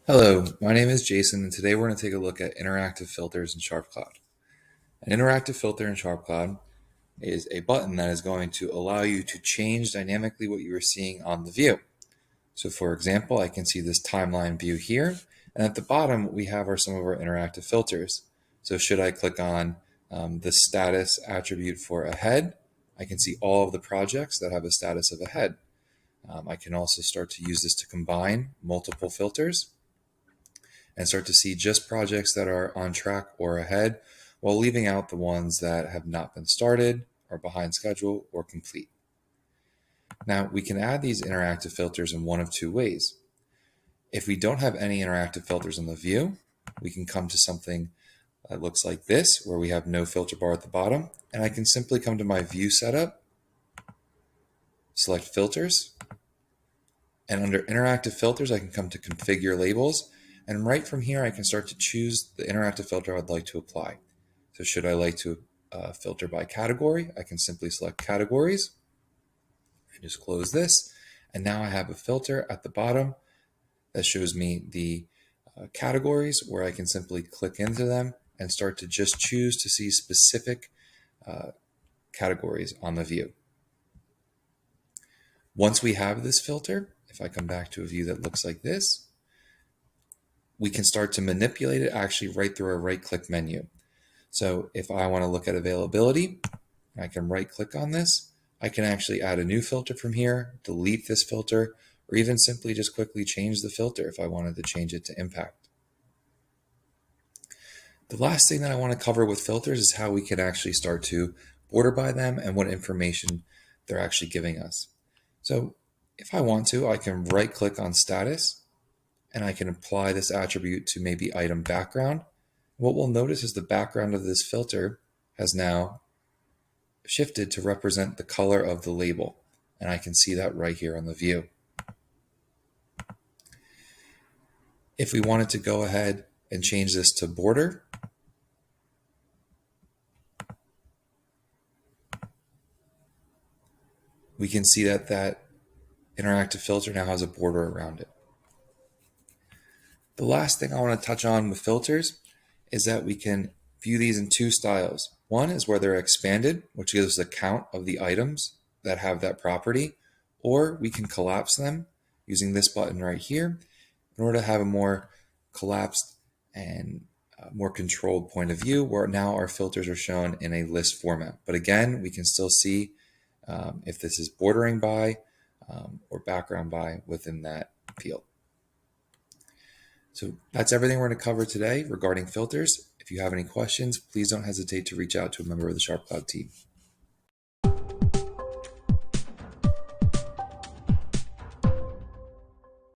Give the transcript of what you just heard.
Hello, my name is Jason, and today we're going to take a look at interactive filters in SharpCloud. An interactive filter in SharpCloud is a button that is going to allow you to change dynamically what you are seeing on the view. So for example, I can see this timeline view here, and at the bottom what we have are some of our interactive filters. So should I click on the status attribute for ahead, I can see all of the projects that have a status of ahead. I can also start to use this to combine multiple filters and start to see just projects that are on track or ahead, while leaving out the ones that have not been started, are behind schedule, or complete. Now, we can add these interactive filters in one of two ways. If we don't have any interactive filters on the view, we can come to something that looks like this, where we have no filter bar at the bottom, and I can simply come to my view setup, select filters, and under interactive filters, I can come to configure labels, and right from here, I can start to choose the interactive filter I'd like to apply. So should I like to filter by category, I can simply select categories and just close this. And now I have a filter at the bottom that shows me the categories where I can simply click into them and start to just choose to see specific categories on the view. Once we have this filter, if I come back to a view that looks like this, we can start to manipulate it actually right through our right-click menu. So if I want to look at availability, I can right-click on this. I can actually add a new filter from here, delete this filter, or even simply just quickly change the filter if I wanted to change it to impact. The last thing that I want to cover with filters is how we can actually start to order by them and what information they're actually giving us. So if I want to, I can right-click on status, and I can apply this attribute to maybe item background. What we'll notice is the background of this filter has now shifted to represent the color of the label, and I can see that right here on the view. If we wanted to go ahead and change this to border, we can see that that interactive filter now has a border around it. The last thing I want to touch on with filters is that we can view these in two styles. One is where they're expanded, which gives us a count of the items that have that property, or we can collapse them using this button right here in order to have a more collapsed and more controlled point of view, where now our filters are shown in a list format. But again, we can still see if this is bordering by or background by within that field. So that's everything we're going to cover today regarding filters. If you have any questions, please don't hesitate to reach out to a member of the SharpCloud team.